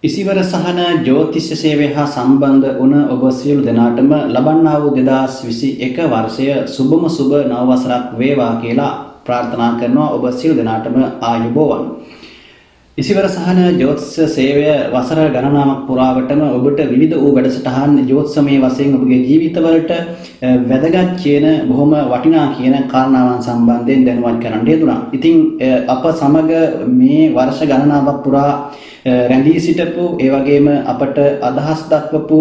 ඉසිවර සහන ජ්‍යොතිෂ සේවය හා සම්බන්ධ වුණ ඔබ සියලු දෙනාටම ලබන්නා වූ 2021 වර්ෂය සුබම සුබ නව වසරක් වේවා කියලා ප්‍රාර්ථනා කරනවා ඔබ සියලු දෙනාටම ආයුබෝවන්. ඉසිවර සහන ජ්‍යොතිෂ සේවය වසර ගණනාවක් පුරාවටම ඔබට විවිධ වූ වැඩසටහන් ජ්‍යොතිෂමය වශයෙන් ඔබගේ ජීවිතවලට වැදගත් කියන බොහොම වටිනා කියන කාරණාවන් සම්බන්ධයෙන් දැනුවත් කරන්න යෙදුණා. ඉතින් අප සමග මේ වර්ෂ ගණනාවක් පුරා රැඳී සිටපු ඒ වගේම අපට අදහස් දක්වපු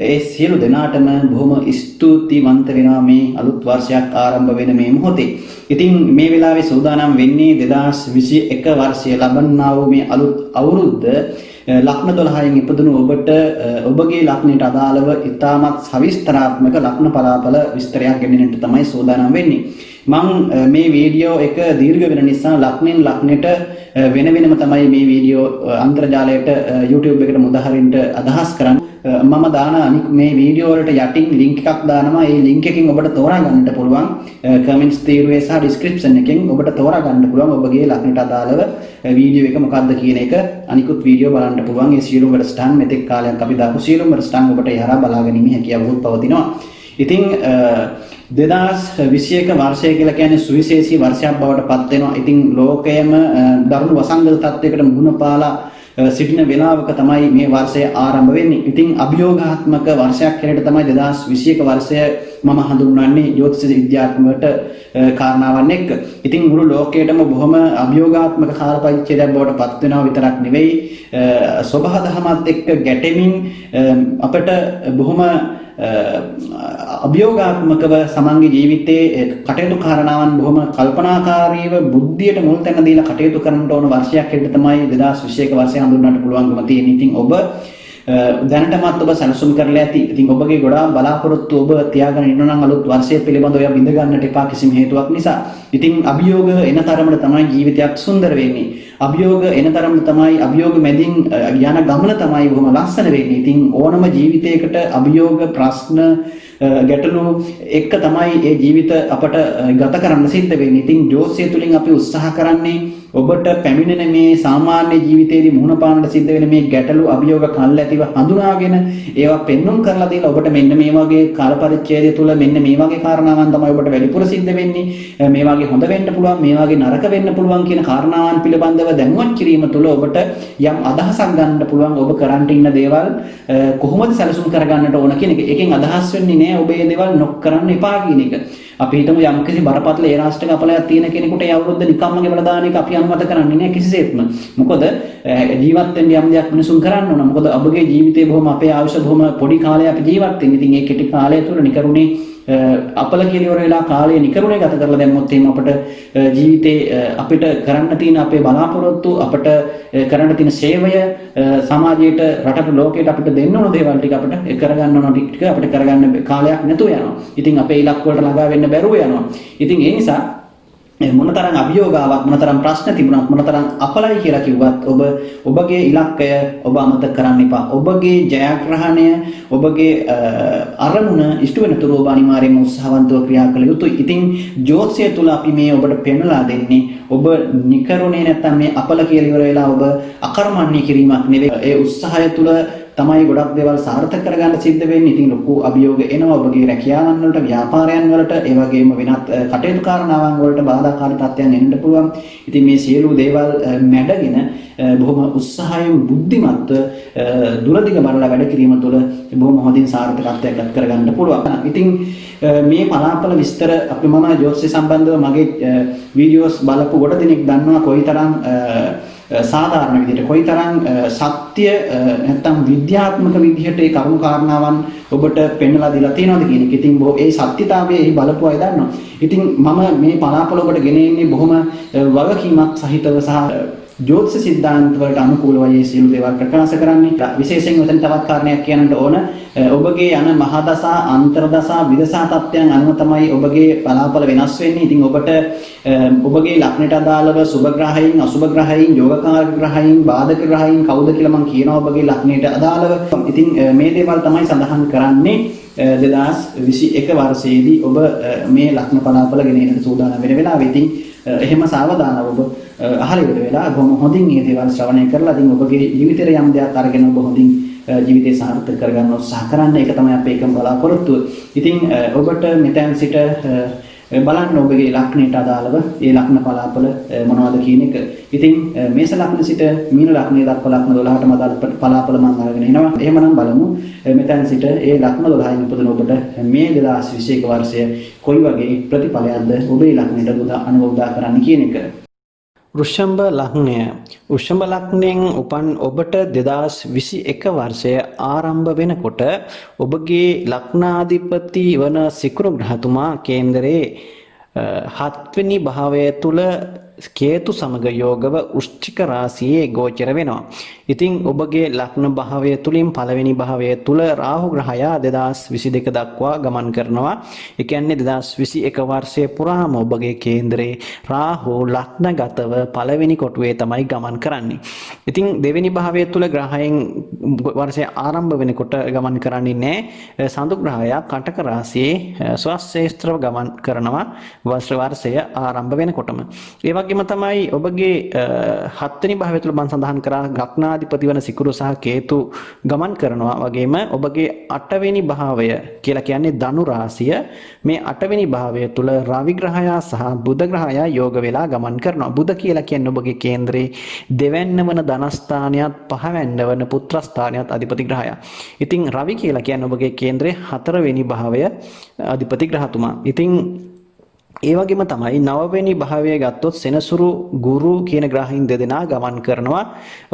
ඒ සියලු දෙනාටම බොහොම ස්තුතිවන්ත වෙනවා මේ අලුත් වර්ෂයක් ආරම්භ වෙන මේ මොහොතේ. ඉතින් මේ වෙලාවේ සූදානම් වෙන්නේ 2021 වර්ෂය ලබන්නා වූ මේ අලුත් අවුරුද්ද ලග්න 12න් ඉපදුණු ඔබට ඔබගේ ලග්නයට අදාළව ඉතාමත් සවිස්තරාත්මක ලග්න පලාඵල විස්තරයක් ගෙනෙන්නට තමයි සූදානම් වෙන්නේ. මම මේ වීඩියෝ එක දීර්ඝ වෙන නිසා ලග්නෙන් ලග්නෙට වෙන වෙනම තමයි මේ වීඩියෝ අන්තර්ජාලයට YouTube එකට මුදහරින්න අදහස් කරන්නේ. මම දාන අනික මේ වීඩියෝ වලට යටින් link එකක් දානවා. ඒ link එකෙන් ඔබට තෝරා ගන්නට පුළුවන්. comments තීරුවේ සහ description එකෙන් ඔබට තෝරා ගන්න පුළුවන් ඔබගේ ලග්නට අදාළව වීඩියෝ එක මොකක්ද කියන එක. අනිකුත් වීඩියෝ බලන්න පුළුවන්. ඒ සියලුම වැඩසටහන් මෙතෙක් කාලයක් අපි දාපු සියලුම වැඩසටහන් ඔබට යහරා බලා ගැනීමේ හැකියාවක් පවතිනවා. ඉතින් 2021 වර්ෂය කියලා කියන්නේ සුවිශේෂී වර්ෂයක් බවට පත් වෙනවා. ඉතින් ලෝකයේම දරුණු වසංගත තත්යකට මුහුණ පාලා සිටින වෙලාවක තමයි මේ වර්ෂය ආරම්භ වෙන්නේ. ඉතින් අභියෝගාත්මක වර්ෂයක් හැටියට තමයි 2021 වර්ෂය මම හඳුන්වන්නේ ජ්‍යොතිෂ විද්‍යාත්මකට කාරණාවන් එක්ක. ඉතින් මුළු ලෝකයේටම බොහොම අභියෝගාත්මක කාල පරිච්ඡේදයක් බවට පත් වෙනවා විතරක් නෙවෙයි සබහා දහමත් එක්ක ගැටෙමින් අපිට බොහොම අභියෝගාත්මකව සමන්ගේ ජීවිතයේ කටයුතු කාරණාවන් බොහොම කල්පනාකාරීව බුද්ධියට මුල් තැන දීලා කටයුතු කරන්න ඕන වර්ෂයක් හැටියට තමයි 2021 වර්ෂය හඳුන්වන්නට පුළුවන්කම තියෙන. ඉතින් ඔබ දැනටමත් ඔබ සැලසුම් කරලා ඇති. ඉතින් ඔබගේ ගොඩාක් බලාපොරොත්තු ඔබ තියාගෙන ඉන්න නම් අලුත් වර්ෂය පිළිබඳව ඔය බිඳ ගන්නට එපා කිසිම හේතුවක් නිසා. ඉතින් අභියෝග එන තරමට තමයි ජීවිතයක් සුන්දර වෙන්නේ. අභියෝග එන තරමට තමයි අභියෝග මැදින් යන ගමන තමයි බොහොම ලස්සන වෙන්නේ. ඉතින් ඕනම ජීවිතයකට අභියෝග ප්‍රශ්න ගැටලු එක්ක තමයි ඒ ජීවිත අපට ගත කරන්න සිද්ධ වෙන්නේ. ඉතින් ජෝතිෂය තුලින් අපි උත්සාහ කරන්නේ ඔබට පැමිණෙන මේ සාමාන්‍ය ජීවිතයේදී මුහුණ පාන්නට සිද්ධ වෙන මේ ගැටලු අභියෝග කල්ැතිව හඳුනාගෙන ඒවා පෙන්වුම් කරලා දීලා ඔබට මෙන්න මේ වගේ කාල පරිච්ඡේදය තුල මෙන්න මේ වගේ කාරණාවන් තමයි ඔබට වැඩිපුර සිද්ධ වෙන්නේ. මේ වගේ හොඳ වෙන්න පුළුවන්, මේ වගේ නරක වෙන්න පුළුවන් කියන කාරණාවන් පිළිබඳව දැනුවත් කිරීම තුළ ඔබට යම් අදහසක් ගන්න පුළුවන්. ඔබ කරන්ට ඉන්න දේවල් කොහොමද සැලසුම් කරගන්නට ඕන කියන එක. එකෙන් අදහස් වෙන්නේ නෑ ඔබ මේ දේවල් නොකරන්න එපා කියන එක. අපි හිතමු යම්කිසි බරපතල ඒ රාෂ්ට්‍රක අපලයක් තියෙන කෙනෙකුට ඒ අවුරුද්ද නිකම්ම ගෙවලා දාන එක අපි අනුමත කරන්නේ නැහැ කිසිසේත්ම. මොකද ජීවත් වෙන්න යම් දෙයක් මිනිසුන් කරන්න ඕන. මොකද ඔබගේ ජීවිතේ බොහොම අපේ ආයුෂ බොහොම පොඩි කාලයක් අපි ජීවත් වෙන්නේ. ඉතින් මේ කෙටි කාලය තුළ නිකරුණේ අපල කියලා ඉවර වෙලා කාලය නිකරුණේ ගත කරලා දැම්මොත් එහෙනම් අපිට ජීවිතේ අපිට කරන්න තියෙන අපේ බලාපොරොත්තු අපිට කරන්න තියෙන සේවය සමාජයට රටට ලෝකයට අපිට දෙන්න ඕන දේවල් ටික අපිට කරගන්න ඕන ටික අපිට කරගන්න කාලයක් නැතුව යනවා. ඉතින් අපේ ඉලක්ක වලට ළඟා වෙන්න බැරුව යනවා. ඉතින් ඒ නිසා මොනතරම් අභියෝගාවක් මොනතරම් ප්‍රශ්න තිබුණත් මොනතරම් අපලයි කියලා කිව්වත් ඔබගේ ඉලක්කය ඔබ අමතක කරන්න එපා. ඔබගේ ජයග්‍රහණය ඔබගේ අරමුණ ඉෂ්ට වෙන තුරු ඔබ අනිවාර්යයෙන්ම උත්සාහවන්තව ක්‍රියා කළ යුතුයි. ඉතින් ජ්‍යොතිෂය තුල අපි මේ ඔබට පෙන්වලා දෙන්නේ ඔබ නිකරුණේ නැත්තම් මේ අපල කියලා ඉවර වෙලා ඔබ අකර්මණ්‍ය කිරීමක් නෙවෙයි. ඒ උත්සාහය තුල තමයි ගොඩක් දේවල් සාර්ථක කරගන්න සිද්ධ වෙන්නේ. ඉතින් ලොකු අභියෝග එනවා ඔබගේ රැකියාවන් වලට, ව්‍යාපාරයන් වලට, ඒ වගේම වෙනත් කටයුතු කාරණාවන් වලට බාධාකාරී තත්ත්වයන් එන්න පුළුවන්. ඉතින් මේ සියලු දේවල් මැඩගෙන බොහොම උත්සාහයෙන් බුද්ධිමත්ව දුරදිග බලලා වැඩ කිරීම තුළ බොහොම හොඳින් සාර්ථකත්වයක් අත් කරගන්න පුළුවන්. ඉතින් මේ පලාපල විස්තර අපි මම ජ්‍යොතිෂය සම්බන්ධව මගේ වීඩියෝස් බලපු කොට දෙනෙක් දන්නවා කොයිතරම් සාධාරණ විදිහට කොයිතරම් සත්‍ය නැත්නම් විද්‍යාත්මක විදිහට ඒ කරුණු කාරණාවන් ඔබට පෙන්වලා දීලා තියෙනවද කියන එක. ඉතින් ඒ සත්‍යතාවය එහි බලපු අය දන්නවා. ඉතින් මම මේ පලාපල ඔබට ගෙන එන්නේ බොහොම වගකීමක් සහිතව සහ ජ්‍යොතිෂ සිද්ධාන්ත වලට අනුකූලව මේ සියලු දේවල් ප්‍රකාශ කරන්නේ. විශේෂයෙන් උතන තවත් කාරණයක් කියන්නට ඕන. ඔබගේ යන මහදසා අන්තර්දසා විදසා තත්ත්වයන් අනුව තමයි ඔබගේ බලාපොළ වෙනස් වෙන්නේ. ඉතින් ඔබට ඔබගේ ලග්නයට අදාළව සුභ ග්‍රහයන් අසුභ ග්‍රහයන් යෝගකාරක ග්‍රහයන් බාධක ග්‍රහයන් කවුද කියලා මම කියනවා ඔබගේ ලග්නයට අදාළව. ඉතින් මේ දේවල් තමයි සඳහන් කරන්නේ 2021 වර්ෂයේදී ඔබ මේ ලග්න බලාපොළ ගෙන එන්නට සූදානම් වෙන වෙලාවෙ. ඉතින් එහෙම සාවධානව ඔබ අහල ඉවර වෙලා බොහොම හොඳින් මේ දේවල් ශ්‍රවණය කරලා ඉතින් ඔබගේ ජීවිතේ යම් දෙයක් අරගෙන ඔබ හොඳින් ජීවිතේ සාර්ථක කරගන්න උත්සාහ කරන්න. ඒක තමයි අපේ එකම බලාපොරොත්තුව. ඉතින් ඔබට මෙතෙන් සිට බලන්න ඔබගේ ලග්නයට අදාළව ඒ ලග්න බලාපොළ මොනවද කියන එක. ඉතින් මේස ලග්න සිට මීන ලග්නය දක්වා ලග්න 12ටම අදාළ බලාපොළ මම අරගෙන එනවා. එහෙමනම් බලමු මෙතෙන් සිට ඒ ලග්න 12න් උපදින ඔබට මේ 2021 වර්ෂය කොයි වගේ ප්‍රතිඵලයක්ද ඔබේ ලග්නයට අනුමෝදා කරන්න කියන එක. වෘෂභ ලග්නය. වෘෂභ ලග්නයෙන් උපන් ඔබට 2021 වර්ෂය ආරම්භ වෙනකොට ඔබගේ ලග්නාධිපති වන සිකුරු ග්‍රහතුමා කේන්දරයේ 7 වෙනි භාවය තුල කේතු සමග යෝගව වෘශ්චික රාශියේ ගෝචර වෙනවා. ඉතින් ඔබගේ ලග්න භාවය තුලින් පළවෙනි භාවය තුල රාහු ග්‍රහයා 2022 දක්වා ගමන් කරනවා. ඒ කියන්නේ 2021 වර්ෂයේ පුරාම ඔබගේ කේන්දරේ රාහු ලග්නගතව පළවෙනි කොටුවේ තමයි ගමන් කරන්නේ. ඉතින් දෙවෙනි භාවය තුල ග්‍රහයන් වර්ෂය ආරම්භ වෙනකොට ගමන් කරන්නේ නැහැ. සඳු ග්‍රහයා කටක රාශියේ ස්වශේෂ්ත්‍රව ගමන් කරනවා වර්ෂය ආරම්භ වෙනකොටම. ඒ වගේම තමයි ඔබගේ 7 වෙනි භාවය තුල මම සඳහන් කරා ලග්නාධිපති වන සිකුරු සහ කේතු ගමන් කරනවා. වගේම ඔබගේ 8 වෙනි භාවය කියලා කියන්නේ ධනු රාශිය. මේ 8 වෙනි භාවය තුල රවි ග්‍රහයා සහ බුධ ග්‍රහයා යෝග වෙලා ගමන් කරනවා. බුධ කියලා කියන්නේ ඔබගේ කේන්දරේ දෙවැන්න වන ධනස්ථානයත් පහවැන්න වන පුත්‍රස්ථානයත් අධිපති ග්‍රහයා. ඉතින් රවි කියලා කියන්නේ ඔබගේ කේන්දරේ 4 වෙනි භාවය අධිපති ග්‍රහතුමා. ඉතින් ඒ වගේම තමයි 9 වෙනි භාවය ගත්තොත් සෙනසුරු ගුරු කියන ග්‍රහයන් දෙදෙනා ගමන් කරනවා.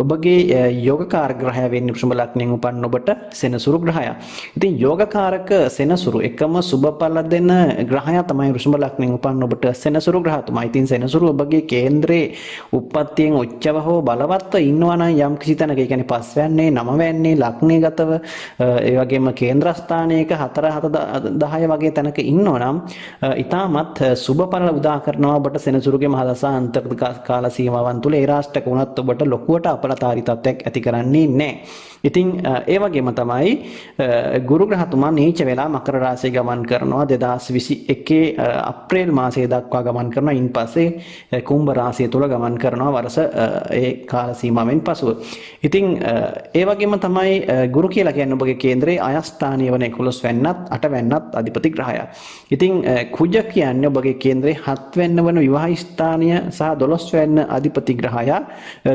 ඔබගේ යෝගකාරක ග්‍රහය වෙන්නේ වෘෂභ ලග්නයෙන් උපන් ඔබට සෙනසුරු ග්‍රහයා. ඉතින් යෝගකාරක සෙනසුරු එකම සුබඵල දෙන ග්‍රහයා තමයි වෘෂභ ලග්නයෙන් උපන් ඔබට සෙනසුරු ග්‍රහතුමා. ඉතින් සෙනසුරු ඔබගේ කේන්ද්‍රයේ උප්පත්තියෙන් උච්චව හෝ බලවත්ව ඉන්නවා නම් යම් කිසි තැනක, ඒ කියන්නේ පස්වැන්නේ, නවවැන්නේ, ලග්නයගතව ඒ වගේම කේන්ද්‍රස්ථානයක 4 7 10 වගේ තැනක ඉන්නවා නම් ඊටමත් සුබඵල උදා කරනවා ඔබට සෙනසුරුගේ මහදසා අන්තර්ගත කාල සීමාවන් තුල. ඒ රාෂ්ටක වුණත් ඔබට ලොකුවට අපලතාරී තත්ත්වයක් ඇති කරන්නේ නැහැ. ඉතින් ඒ වගේම තමයි ගුරු ග්‍රහතුමා නීච වෙලා මකර රාශිය ගමන් කරනවා 2021 අප්‍රේල් මාසයේ දක්වා ගමන් කරනවා. ඉන්පස්සේ කුම්භ රාශිය තුල ගමන් කරනවා වර්ෂ ඒ කාල සීමාවෙන් පසුව. ඉතින් ඒ වගේම තමයි ගුරු කියලා කියන්නේ ඔබගේ කේන්දරයේ අයස්ථානීය වන 11 වෙන්නත් 8 වෙන්නත් අධිපති ග්‍රහයා. ඉතින් කුජ කියන්නේ ඔබගේ කේන්දරයේ 7 වෙන්න වන විවාහ ස්ථානීය සහ 12 වෙන්න අධිපති ග්‍රහයා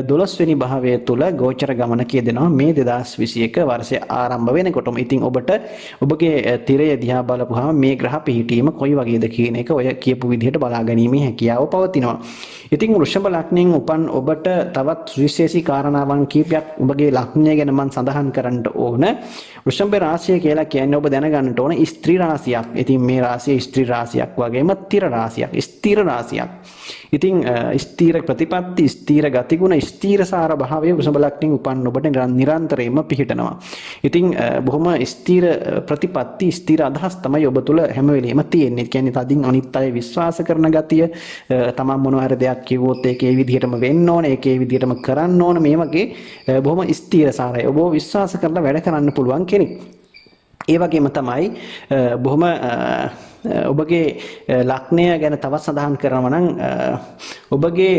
12 වෙනි භාවය තුල ගෝචර ගමන කියදෙනවා මේ 2021 වර්ෂය ආරම්භ වෙනකොටම. ඉතින් ඔබට ඔබගේ තිරය දිහා බලපුවාම මේ ග්‍රහ පිහිටීම කොයි වගේද කියන එක ඔය කියපු විදිහට බලා ගැනීමේ හැකියාව පවතිනවා. ඉතින් වෘෂභ ලග්නයෙන් උපන් ඔබට තවත් සුවිශේෂී කාරණාවන් කීපයක් ඔබගේ ලග්නය ගැන මම සඳහන් කරන්න ඕන. වෘෂභ රාශිය කියලා කියන්නේ ඔබ දැනගන්නට ඕන ස්ත්‍රී රාශියක්. ඉතින් මේ රාශිය ස්ත්‍රී රාශියක් වගේම තිර රාශියක්, ස්ථීර රාශියක්. ඉතින් ස්ථීර ප්‍රතිපත්ති, ස්ථීර ගතිගුණ, ස්ථීරසාර භාවය වෘෂභ ලග්නයෙන් උපන් ඔබට නිරන්තරයෙන්ම පිහිටනවා. ඉතින් බොහොම ස්ථීර ප්‍රතිපත්ති, ස්ථීර අදහස් තමයි ඔබ තුල හැම වෙලෙම තියෙන්නේ. කියන්නේ තදින් අනිත් අය විශ්වාස කරන ගතිය, තමන් මොනවා හරි දෙයක් කිව්වොත් ඒක ඒ විදිහටම වෙන්න ඕන, ඒක ඒ විදිහටම කරන්න ඕන, මේ වගේ බොහොම ස්ථීරසාරයි. ඔබ විශ්වාස කරලා වැඩ කරන්න පුළුවන් කෙනෙක්. ඒ වගේම තමයි බොහොම ඔබගේ ලග්නය ගැන තවත් සඳහන් කරනවා නම් ඔබගේ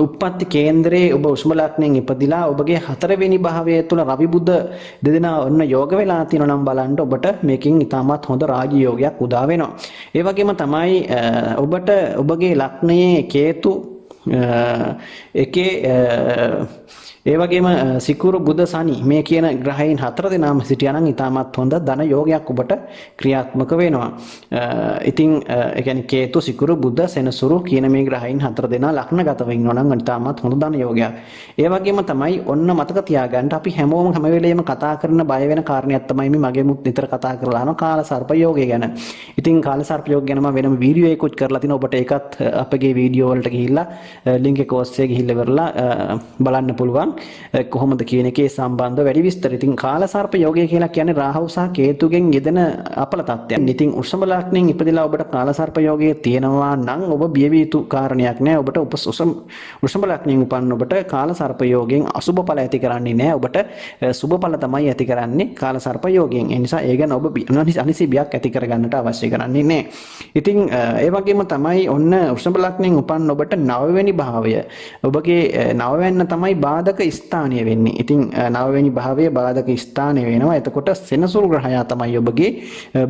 උප්පත්ති කේන්දරයේ ඔබ වෘෂභ ලග්නයෙන් ඉපදිලා ඔබගේ 4 වෙනි භාවය තුල රවි බුධ දෙදෙනා ඔන්න යෝග වෙලා තියෙනවා නම් බලන්න ඔබට මේකෙන් ඉතාමත් හොඳ රාජ්‍යයෝගයක් උදා වෙනවා. ඒ වගේම තමයි ඔබට ඔබගේ ලග්නයේ කේතු එකේ ඒ වගේම සිකුරු බුධ සනි මේ කියන ග්‍රහයන් 4 දෙනාම සිටියා නම් ඉතාමත් හොඳ ධන යෝගයක් ඔබට ක්‍රියාත්මක වෙනවා. ඉතින් ඒ කියන්නේ කේතු සිකුරු බුධ සෙනසුරු කියන මේ ග්‍රහයන් 4 දෙනා ලග්නගතව ඉන්නවා නම් ඉතාමත් හොඳ ධන යෝගයක්. ඒ වගේම තමයි ඔන්න මතක තියාගන්න අපි හැමෝම හැම වෙලේම කතා කරන බය වෙන කාරණයක් තමයි මේ මගේ මුත් නිතර කතා කරලා යනවා කාල සර්ප යෝගය ගැන. ඉතින් කාල සර්ප යෝගය ගැන මම වෙනම වීඩියෝ එකක් කරලා තිනවා. ඔබට ඒකත් අපගේ වීඩියෝ වලට ගිහිල්ලා ලින්ක් එක ඔස්සේ ගිහිල්ලා ඉවරලා බලන්න පුළුවන්. කොහොමද කියන එකේ සම්බන්ධව වැඩි විස්තර. ඉතින් කාලසර්ප යෝගය කියලා කියන්නේ රාහු සහ කේතුගෙන් යෙදෙන අපල තත්ත්වයක්. ඉතින් වෘෂභ ලග්නයෙන් ඉපදලා ඔබට කාලසර්ප යෝගය තියෙනවා නම් ඔබ බිය විය යුතු කාරණයක් නෑ. ඔබට වෘෂභ ලග්නයෙන් උපන් ඔබට කාලසර්ප යෝගයෙන් අසුබ ඵල ඇති කරන්නේ නෑ. ඔබට සුබ ඵල තමයි ඇති කරන්නේ කාලසර්ප යෝගයෙන්. ඒ නිසා ඒ ගැන ඔබ අනිසි බියක් ඇති කරගන්නට අවශ්‍ය කරන්නේ නෑ. ඉතින් ඒ වගේම තමයි ඔන්න වෘෂභ ලග්නයෙන් උපන් ඔබට 9 වෙනි භාවය ඔබගේ 9 වෙන්න තමයි බාධක ස්ථානය වෙන්නේ. ඉතින් 9 වෙනි භාවයේ බාධක ස්ථානය වෙනවා. එතකොට සෙනසුරු ග්‍රහයා තමයි ඔබගේ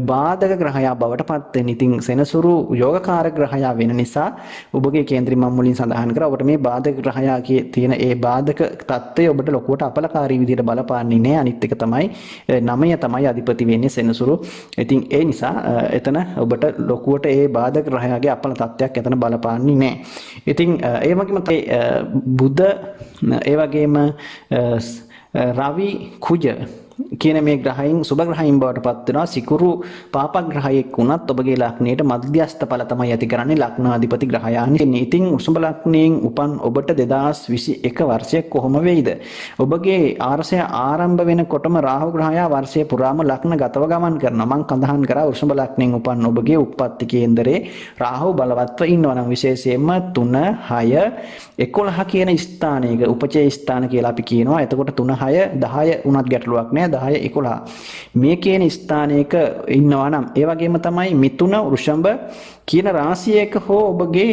බාධක ග්‍රහයා බවට පත් වෙන්නේ. ඉතින් සෙනසුරු යෝගකාරක ග්‍රහයා වෙන නිසා ඔබගේ කේන්ද්‍රය මම මුලින් සඳහන් කරා ඔබට මේ බාධක ග්‍රහයාගේ තියෙන ඒ බාධක තත්ත්වය ඔබට ලොකුවට අපලකාරී විදිහට බලපාන්නේ නැහැ. අනිත් එක තමයි 9 තමයි අධිපති වෙන්නේ සෙනසුරු. ඉතින් ඒ නිසා එතන ඔබට ලොකුවට ඒ බාධක ග්‍රහයාගේ අපල තත්ත්වයක් එතන බලපාන්නේ නැහැ. ඉතින් ඒ වගේම බුධ ඒ වගේම රවි කුජ කියන මේ ග්‍රහයන් සුබ ග්‍රහයන් බවට පත් වෙනවා. සිකුරු පාපග්‍රහයෙක් වුණත් ඔබගේ ලග්නයට මධ්‍යස්ථ ඵල තමයි ඇති කරන්නේ ලග්නාධිපති ග්‍රහයාන්. ඉතින් වෘෂභ ලග්නයෙන් උපන් ඔබට 2021 වර්ෂය කොහොම වෙයිද? ඔබගේ ආරසය ආරම්භ වෙනකොටම රාහු ග්‍රහයා වර්ෂය පුරාම ලග්නගතව ගමන් කරනවා. මම සඳහන් කරා වෘෂභ ලග්නයෙන් උපන් ඔබගේ උප්පත්ති කේන්දරේ රාහු බලවත්ව ඉන්නවා නම් විශේෂයෙන්ම 3 6 11 කියන ස්ථානයක උපචේ ස්ථාන කියලා අපි කියනවා. එතකොට 3 6 10 උනත් ගැටලුවක් නෑ. 10 11 මේ කියන ස්ථානයක ඉන්නවා නම් ඒ වගේම තමයි මිථුන වෘෂභ කියන රාශියක හෝ ඔබගේ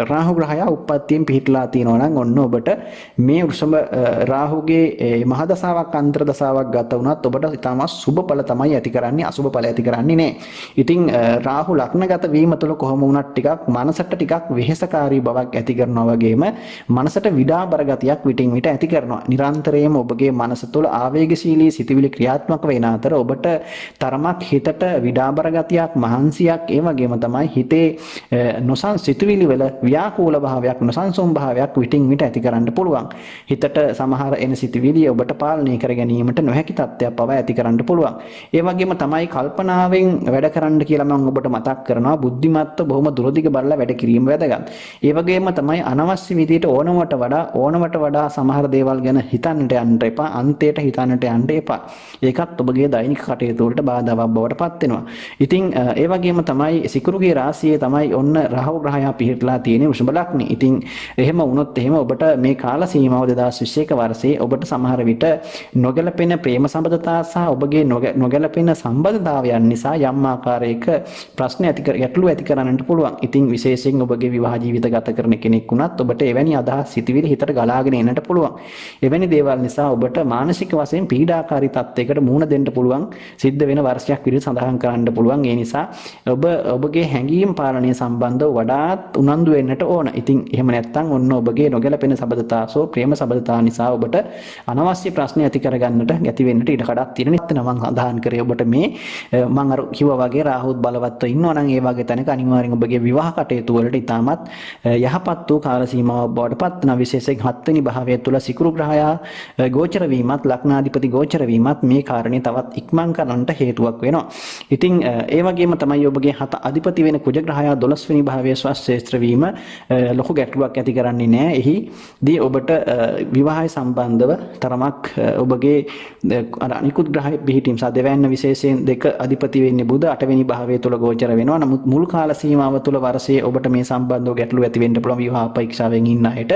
රාහු ග්‍රහයා උප්පත්තියෙන් පිහිටලා තියෙනවා නම් ඔන්න ඔබට මේ වෘෂභ රාහුගේ මහ දසාවක් අන්තර දසාවක් ගත වුණත් ඔබට ඊටම සුබ ඵල තමයි ඇති කරන්නේ. අසුබ ඵල ඇති කරන්නේ නැහැ. ඉතින් රාහු ලග්නගත වීම තුළ කොහොම වුණත් ටිකක් මනසට ටිකක් වෙහෙසකාරී බවක් ඇති කරනවා වගේම මනසට විඩාබර ගතියක් විටින් විට ඇති කරනවා. නිරන්තරයෙන්ම ඔබගේ මනස තුළ ආවේගශීලී සිතුවිලි ක්‍රියාත්මක වෙන අතර ඔබට තරමක් හිතට විඩාබර ගතියක් මහන්සියක් ඒ වගේම තමයි හිතේ සිතුවිලි වල ව්‍යාකූල භාවයක් නොසන්සුන් භාවයක් විටින් විට ඇති කරන්න පුළුවන්. හිතට සමහර එන සිතුවිලි ඔබට පාලනය කර ගැනීමට නොහැකි තත්ත්වයක් පවා ඇති කරන්න පුළුවන්. ඒ වගේම තමයි කල්පනාවෙන් වැඩ කරන්න කියලා මම ඔබට මතක් කරනවා. බුද්ධිමත්ව බොහොම දුරදිග බලලා වැඩ කිරීම වැදගත්. ඒ වගේම තමයි අනවශ්‍ය විදිහට ඕනවට වඩා සමහර දේවල් ගැන හිතන්නට යන්න එපා. අන්තයට හිතන්නට යන්න එපා. ඒකත් ඔබගේ දෛනික කටයුතු වලට බාධාවක් බවට පත් වෙනවා. ඉතින් ඒ වගේම තමයි සිකුරුගේ රාශියේ තමයි ඔන්න රාහු ග්‍රහයා පිහිටලා තියෙන්නේ වෘෂභ ලග්නේ. ඉතින් එහෙම වුණොත් එහෙම ඔබට මේ කාල සීමාව 2021 වර්ෂයේ ඔබට සමහර විට නොගැලපෙන ප්‍රේම සම්බන්ධතා සහ ඔබගේ නොගැලපෙන සම්බන්ධතාවයන් නිසා යම් ආකාරයක ප්‍රශ්න ගැටලු ඇති කරන්නට පුළුවන්. ඉතින් විශේෂයෙන් ඔබගේ විවාහ ජීවිත ගත කරන කෙනෙක් වුණත් ඔබට එවැනි අදහස් සිතුවිලි හිතට ගලාගෙන එන්නට පුළුවන්. එවැනි දේවල් නිසා ඔබට මානසික වශයෙන් පීඩාකාරී තත්යකට මුහුණ දෙන්න පුළුවන් සිද්ධ වෙන වර්ෂයක් විදිහට සඳහන් කරන්න පුළුවන්. ඒ නිසා ඔබගේ හැඟීම් පාලනය සම්බන්ධව වඩාත් උනන්දු වෙන්නට ඕන. ඉතින් එහෙම නැත්නම් ඔන්න ඔබගේ නොගැලපෙන සබඳතාසෝ ප්‍රේම සබඳතා නිසා ඔබට අනවශ්‍ය ප්‍රශ්න ඇති කරගන්නට ගැති වෙන්නට ඉඩ කඩක් තියෙන නිසා මම සඳහන් කරේ ඔබට මේ මම අර කිව්වා වගේ රාහුත් බලවත්ව ඉන්නවා නම් ඒ වගේ තැනක අනිවාර්යෙන් ඔබගේ විවාහ කටයුතු වලට ඉතාමත් යහපත් වූ කාල සීමාවක් බවට පත් වෙන. විශේෂයෙන් 7 වෙනි භාවය තුළ සිකුරු ග්‍රහයා ගෝචර වීමත් ලග්නාධිපති ගෝචර වීමත් මේ කාරණේ තවත් ඉක්මන් කරන්නට හේතුවක් වෙනවා. ඉතින් ඒ වගේම තමයි ඔබගේ 7 අධිපති වෙන කුජ ග්‍රහයා 12 වෙනි භාවයේ ස්වශ්‍රේෂ්ඨ වීම ලොකු ගැටලුවක් ඇති කරන්නේ නැහැ. එහිදී ඔබට විවාහය සම්බන්ධව තරමක් ඔබගේ අනිකුත් ග්‍රහය පිහිටීම සහ දෙවැන්න විශේෂයෙන් දෙක අධිපති වෙන්නේ බුධ 8 වෙනි භාවයේ තුල ගෝචර වෙනවා. නමුත් මුල් කාල සීමාව තුල වර්ෂයේ ඔබට මේ සම්බන්ධව ගැටලු ඇති වෙන්න පුළුවන් විවාහ අපේක්ෂාවෙන් ඉන්න අයට.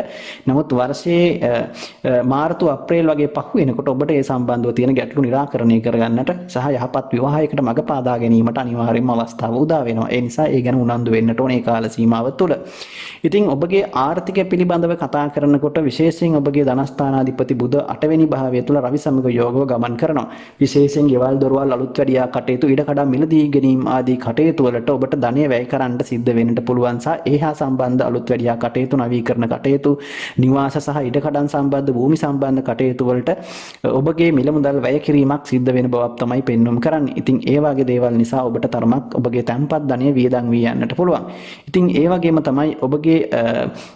නමුත් වර්ෂයේ මාර්තු අප්‍රේල් වගේ පහු වෙනකොට ඔබට ඒ සම්බන්ධව තියෙන ගැටලු निराකරණය කරගන්නට සහ යහපත් විවාහයකට මඟ පාදා ගැනීමට අනිවාර්යයෙන්ම අවස්ථාව උදා වෙනවා. ඒ නිසා ඒ ගැන උනන්දු වෙන්නට ඕනේ කාල සීමාව තුළ. ඉතින් ඔබගේ ආර්ථිකය පිළිබඳව කතා කරනකොට විශේෂයෙන් ඔබගේ ධනස්ථානාධිපති බුධ 8 වෙනි භාවය තුළ රවි සමග යෝගව ගමන් කරනවා. විශේෂයෙන් ගෙවල් දොරවල් අලුත් වැඩියා කටයුතු ඉඩකඩම් මිලදී ගැනීම ආදී කටයුතු වලට ඔබට ධනය වැය කරන්න සිද්ධ වෙන්නට පුළුවන් සහ ඒ හා සම්බන්ධ අලුත් වැඩියා කටයුතු නවීකරණ කටයුතු නිවාස සහ ඉඩකඩම් සම්බන්ධ භූමි සම්බන්ධ කටයුතු වලට ඔබගේ මිල මුදල් මුදල් වැය කිරීමක් සිද්ධ වෙන බවක් තමයි පෙන්වුම් කරන්නේ. ඉතින් ඒ වගේ දේවල් නිසා ඔබට තරමක් ඔබගේ තැන්පත් ධනය වියදම් වී යන්නට පුළුවන්. ඉතින් ඒ වගේම තමයි ඔබගේ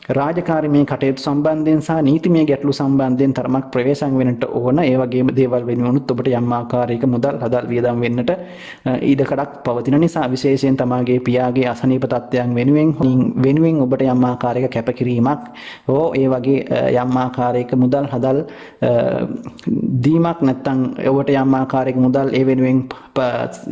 රාජකාරීමය කටයුතු සම්බන්ධයෙන් සහ නීතිමය ගැටලු සම්බන්ධයෙන් තරමක් ප්‍රවේශම් වෙන්නට ඕන. ඒ වගේම දේවල් වෙනුවනුත් ඔබට යම් ආකාරයක මුදල් හදල් වියදම් වෙන්නට ඉඩකඩක් පවතින නිසා විශේෂයෙන් තමාගේ පියාගේ අසනීප තත්ත්වයන් වෙනුවෙන් ඔබට යම් ආකාරයක කැපකිරීමක් හෝ ඒ වගේ යම් ආකාරයක මුදල් හදල් දීමක් නැත්නම් ඔබට යම් ආකාරයක මුදල් ඒ වෙනුවෙන්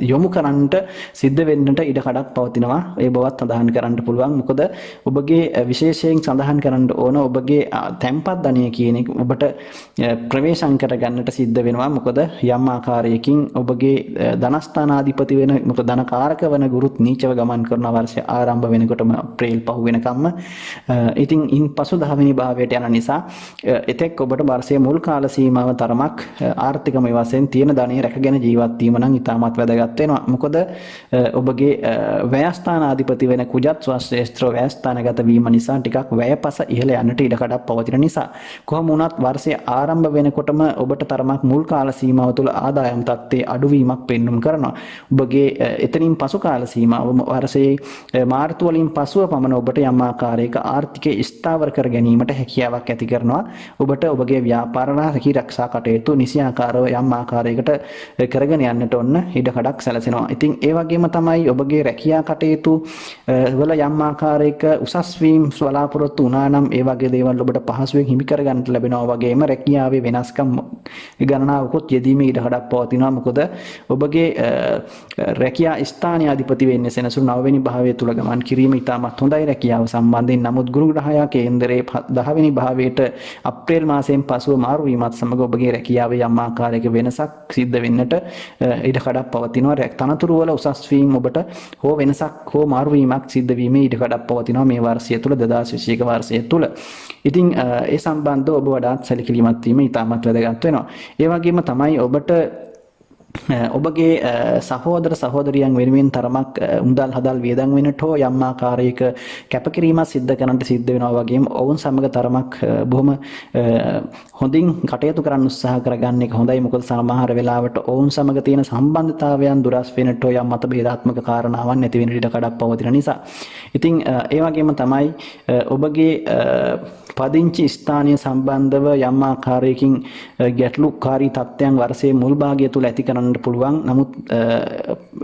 යොමු කරන්නට සිද්ධ වෙන්නට ඉඩකඩක් පවතිනවා. ඒ බවත් සඳහන් කරන්න පුළුවන්. මොකද ඔබගේ විශේෂයෙන් සඳහන් කරන්න ඕන ඔබගේ තැන්පත් ධනය කියන එක ඔබට ප්‍රවේශම් කර ගන්නට සිද්ධ වෙනවා. මොකද යම් ආකාරයකින් ඔබගේ ධනස්ථානාධිපති වෙන මොකද ධනකාරක වන ගුරුත් නීචව ගමන් කරන වර්ෂය ආරම්භ වෙනකොටම අප්‍රේල් පහු වෙනකම්ම ඉතින් ඉන්පසු 10 වෙනි භාවයට යන නිසා එතෙක් ඔබට වර්ෂයේ මුල් කාල සීමාව තරමක් ආර්ථිකමය වශයෙන් තියෙන ධනෙ රැකගෙන ජීවත් වීම නම් ඉතාමත් වැදගත් වෙනවා. මොකද ඔබගේ වැයස්ථානාධිපති වෙන කුජත් ස්වශ්‍රේෂ්ඨ වැයස්ථානගත වීම නිසා ටිකක් වැයපස ඉහළ යන්නට ඉඩකඩක් පවතින නිසා කොහොම වුණත් වර්ෂය ආරම්භ වෙනකොටම ඔබට තරමක් මුල් කාල සීමාව තුළ ආදායම් තත්ත්වයේ අඩුවීමක් පෙන්눔 කරනවා. ඔබගේ එතනින් පසු කාල සීමාව වර්ෂයේ මාර්තු වලින් පසුව පමණ ඔබට යම් ආකාරයක ආර්ථිකය ස්ථාවර කර ගැනීමට හැකියාවක් ඇති කරනවා. ඔබට ඔබගේ ව්‍යාපාර රැකී ආරක්ෂා කටයුතු නිසියාකාරව යම් ආකාරයකට කරගෙන යන්නට ඔන්න ඉඩකඩක් සැලසෙනවා. ඉතින් ඒ වගේම තමයි ඔබගේ රැකියා කටයුතු වල යම් ආකාරයක උසස් වීම බලාපොරොත්තු වුණා නම් ඒ වගේ දේවල් ඔබට පහසුවෙන් හිමි කර ගන්නට ලැබෙනවා. වගේම රැකියාවේ වෙනස්කම් ගණනාවකුත් යෙදීමේ ඉඩකඩක් පවතිනවා. මොකද ඔබගේ රැකියා ස්ථානීය අධිපති වෙන්නේ සෙනසුරු 9 වෙනි භාවය තුල ගමන් කිරීම ඉතාමත් හොඳයි රැකියාව සම්බන්ධයෙන්. නමුත් ගුරු ග්‍රහයා කේන්දරයේ 10 වෙනි භාවයට අප්‍රේල් මාසයෙන් පසුව මාරු වීමත් සමග ඔබගේ රැකියාවේ යම් ආකාරයක වෙනසක් සිද්ධ වෙන්නට ඉඩකඩක් පවතිනවා. තනතුරු වල උසස් වීම ඔබට හෝ වෙනසක් හෝ මාරු වීමක් සිද්ධ වීමේ ඉඩකඩක් පවතිනවා මේ වර්ෂය තුල 2021 වර්ෂය තුල. ඉතින් ඒ සම්බන්ධව ඔබ වඩාත් සැලකිලිමත් වීම ඉතාමත් වැදගත් වෙනවා. ඒ වගේම තමයි ඔබට ඔබගේ සහෝදර සහෝදරියන් වෙනුවෙන් තරමක් මුදල් හදල් වියදම් වෙනට හෝ යම් ආකාරයක කැපකිරීමක් සිද්ධ කරන්නට සිද්ධ වෙනවා. වගේම ඔවුන් සමග තරමක් බොහොම හොඳින් කටයුතු කරන්න උත්සාහ කරගන්න එක හොඳයි. මොකද සමහර වෙලාවට ඔවුන් සමග තියෙන සම්බන්ධතාවයන් දුරස් වෙනට හෝ යම් මතභේදාත්මක කාරණාවන් නැති වෙන ඉඩ කඩක් පවතින නිසා. ඉතින් ඒ වගේම තමයි ඔබගේ පදිංචි ස්ථානීය සම්බන්ධව යම් ආකාරයකින් ගැටලුකාරී තත්ත්වයන් වර්ෂයේ මුල් භාගය තුල ඇති කරන්න පුළුවන්. නමුත්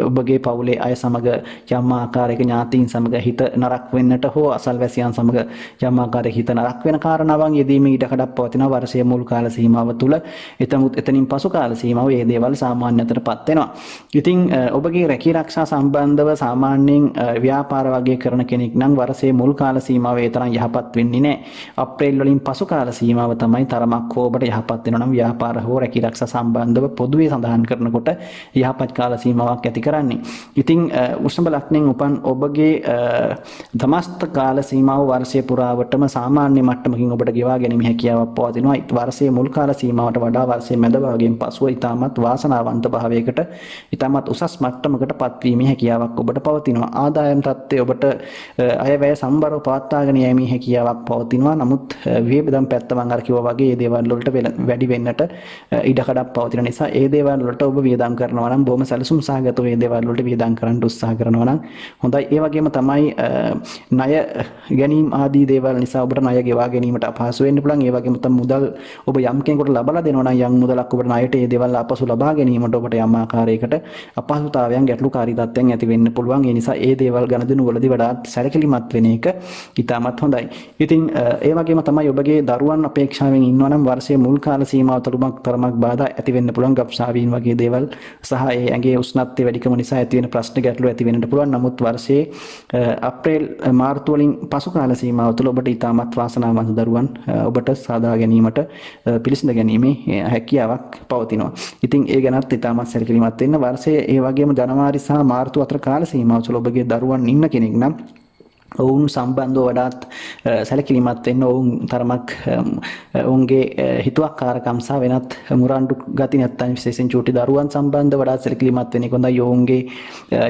ඔබගේ පවුලේ අය සමග යම් ආකාරයක ඥාතීන් සමග හිත නරක වෙන්නට හෝ අසල්වැසියන් සමග යම් ආකාරයක හිත නරක වෙන කාරණාවන් යෙදීමේ ඉඩකඩක් පවතිනවා වර්ෂයේ මුල් කාල සීමාව තුල. එතනින් පසු කාල සීමාව මේ දේවල් සාමාන්‍යතරපත් වෙනවා. ඉතින් ඔබගේ රැකී ආරක්ෂා සම්බන්ධව සාමාන්‍යයෙන් ව්‍යාපාර වගේ කරන කෙනෙක් නම් වර්ෂයේ මුල් කාල සීමාව ඒ තරම් යහපත් වෙන්නේ නැහැ. අප්‍රේල් වලින් පසු කාල සීමාව තමයි තරමක් ඔබට යහපත් වෙනවා නම් ව්‍යාපාර හෝ රැකී ආරක්ෂා සම්බන්ධව පොදුවේ සඳහන් කරනකොට යහපත් කාල සීමාවක් ඇති කරන්නේ. ඉතින් වෘෂභ ලග්නයෙන් උපන් ඔබගේ තමස්ත කාල සීමාව වර්ෂය පුරාවටම සාමාන්‍ය මට්ටමකින් ඔබට ගෙවා ගැනීම හැකියාවක් පවතිනවා. වර්ෂයේ මුල් කාල සීමාවට වඩා වර්ෂයේ මැද භාගයෙන් පසුව ඉතාමත් වාසනාවන්ත භාවයකට ඉතාමත් උසස් මට්ටමකට පත්වීමේ හැකියාවක් ඔබට පවතිනවා. ආදායම් තත්ත්වය ඔබට අයවැය සම්බරව පවත්වාගෙන යෑමේ හැකියාවක් පවතිනවා. නමුත් වියදම් පැත්ත මම අර කිව්වා වගේ මේ දේවල් වලට වැඩි වෙන්නට ඉඩකඩක් පවතින නිසා ඒ දේවල් වලට ඔබ වියදම් කරනවා නම් බොහොම සැලසුම් සහගතව මේ දේවල් වලට වියදම් කරන්න උත්සාහ කරනවා නම් හොඳයි. ඒ වගේම තමයි ණය ගැනීම ආදී දේවල් නිසා ඔබට ණය ගෙවා ගැනීමට අපහසු වෙන්න පුළුවන්. ඒ වගේම තමයි මුදල් ඔබ යම් කෙනෙකුට ලබා දෙනවා නම් යම් මුදලක් ඔබට ණයට මේ දේවල් අපසු ලබා ගැනීමට ඔබට යම් ආකාරයකට අපහසුතාවයන් ගැටලුකාරී තත්ත්වයන් ඇති වෙන්න පුළුවන්. ඒ නිසා ඒ දේවල් ගණදෙනු වලදී වඩාත් සැලකිලිමත් වෙන එක ඉතාමත් හොඳයි. ඉතින් ඒ වගේම තමයි ඔබගේ දරුවන් අපේක්ෂාවෙන් ඉන්නවා නම් වර්ෂයේ මුල් කාල සීමාව තරමක් බාධා ඇති වෙන්න පුළුවන්. ගබ්සාවීන් වගේ දේවල් සහ ඒ ඇඟේ උෂ්ණත්වය වැඩිකම නිසා ඇති වෙන ප්‍රශ්න ගැටලු ඇති වෙන්නට පුළුවන්. නමුත් වර්ෂයේ අප්‍රේල් මාර්තු වලින් පසු කාල සීමාව තුළ ඔබට ඉතාමත් වාසනාවන්ත දරුවන් ඔබට සාදා ගැනීමට පිළිසිඳ ගැනීමේ හැකියාවක් පවතිනවා. ඉතින් ඒ ගැනත් ඉතාමත් සැලකිලිමත් වෙන්න. වර්ෂයේ ඒ වගේම ජනවාරි සහ මාර්තු අතර කාල සීමාව තුළ ඔබගේ දරුවන් ඉන්න කෙනෙක් නම් ඔවුන් සම්බන්ධව වඩාත් සැලකිලිමත් වෙන්න ඔවුන් තරමක් ඔවුන්ගේ හිතුවක්කාරකම් සහ වෙනත් මුරණ්ඩු ගති නැත්තම් විශේෂයෙන් චූටි දරුවන් සම්බන්ධව වඩාත් සැලකිලිමත් වෙන එක හොඳයි. ඔවුන්ගේ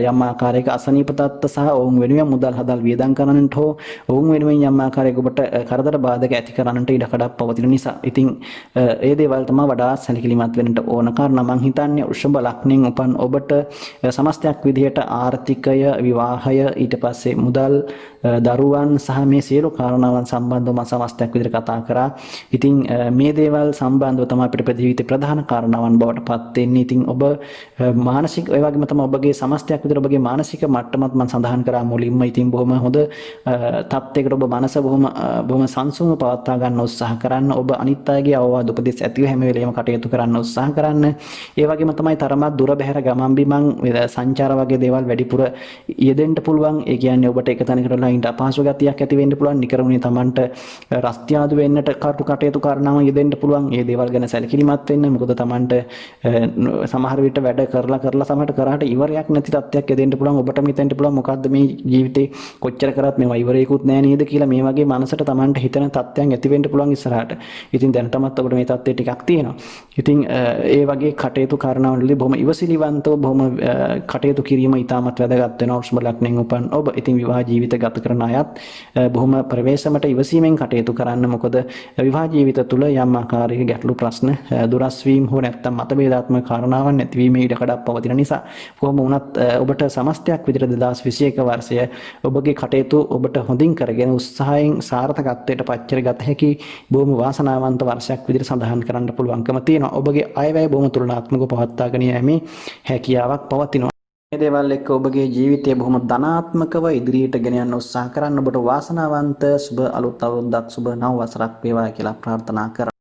යම් ආකාරයක අසනීප තත්ත්ව සහ ඔවුන් වෙනුවෙන් මුදල් හදල් වියදම් කරන්නට හෝ ඔවුන් වෙනුවෙන් යම් ආකාරයක ඔබට කරදර බාධක ඇති කරන්නට ඉඩ කඩක් පවතින නිසා. ඉතින් ඒ දේවල් තමයි වඩාත් සැලකිලිමත් වෙන්නට ඕන කාරණා. මම හිතන්නේ වෘෂභ ලග්නෙන් උපන් ඔබට සමස්තයක් විදිහට ආර්ථිකය, විවාහය, ඊට පස්සේ මුදල්, දරුවන් සහ මේ සියලු කාරණාවන් සම්බන්ධව මම සමස්තයක් විදිහට කතා කරා. ඉතින් මේ දේවල් සම්බන්ධව තමයි අපිට ජීවිතේ ප්‍රධාන කාරණාවන් බවට පත් වෙන්නේ. ඉතින් ඔබ මානසික ඒ වගේම තමයි ඔබගේ සමස්තයක් විදිහට ඔබගේ මානසික මට්ටමත් මම සඳහන් කරා මුලින්ම. ඉතින් බොහොම හොඳ තත්යකට ඔබ මනස බොහොම සංසුන්ව පවත්වා ගන්න උත්සාහ කරන්න. ඔබ අනිත් අයගේ අවවාද උපදෙස් ඇතිව හැම වෙලේම කටයුතු කරන්න උත්සාහ කරන්න. ඒ වගේම තමයි තරමක් දුර බැහැර ගමන් බිමන් සංචාර වගේ දේවල් වැඩිපුර යෙදෙන්න පුළුවන්. ඒ කියන්නේ ඔබට එක තැනකට ඊට අපහසු ගතියක් ඇති වෙන්න පුළුවන්. නිකරුණේ Tamanට රස්තියාදු වෙන්නට කටයුතු කරනවා යෙදෙන්න පුළුවන්. මේ දේවල් ගැන සැලකිලිමත් වෙන්න. මොකද Tamanට සමහර විට වැඩ කරලා සමහරට කරාට ඉවරයක් නැති තත්ත්වයක් යෙදෙන්න පුළුවන්. ඔබට හිතෙන්න පුළුවන් මොකද්ද මේ ජීවිතේ කොච්චර කරත් මේවා ඉවරයකුත් නෑ නේද කියලා. මේ වගේ මනසට Tamanට හිතෙන තත්ත්වයන් ඇති වෙන්න පුළුවන් ඉස්සරහට. ඉතින් දැනටමත් ඔබට මේ තත්ත්වය ටිකක් තියෙනවා. ඉතින් ඒ වගේ කටයුතු කරනවලදී බොහොම ඉවසිලිවන්තව බොහොම කටයුතු කිරීම ඉතාමත් වැදගත් වෙනවා වෘෂභ ලග්නෙන් උපන් ඔබ. ඉතින් විවාහ ජීවිත ගත කරන අයත් බොහොම ප්‍රවේශමට ඉවසීමෙන් කටයුතු කරන්න. මොකද විවාහ ජීවිත තුළ යම් ආකාරයක ගැටලු ප්‍රශ්න දුරස් වීම හෝ නැත්නම් මතභේදාත්මක කාරණාවන් නැතිවීම ඉඩ කඩක් පවතින නිසා කොහොම වුණත් ඔබට සමස්තයක් විදිහට 2021 වර්ෂය ඔබගේ කටයුතු ඔබට හොඳින් කරගෙන උත්සාහයෙන් සාර්ථකත්වයට පත් කරගත හැකි බොහොම වාසනාවන්ත වර්ෂයක් විදිහට සඳහන් කරන්න පුළුවන්කම තියෙනවා. ඔබගේ අයවැය බොහොම තුලනාත්මකව පවත්වාගෙන යෑමේ හැකියාවක් පවතිනවා. මේ දේවල් එක්ක ඔබගේ ජීවිතය බොහොම ධනාත්මකව ඉදිරියට ගෙන යන්න උත්සාහ කරන්න. ඔබට වාසනාවන්ත සුබ අලුත් අවුරුද්දක් සුබ නව වසරක් වේවා කියලා ප්‍රාර්ථනා කරනවා.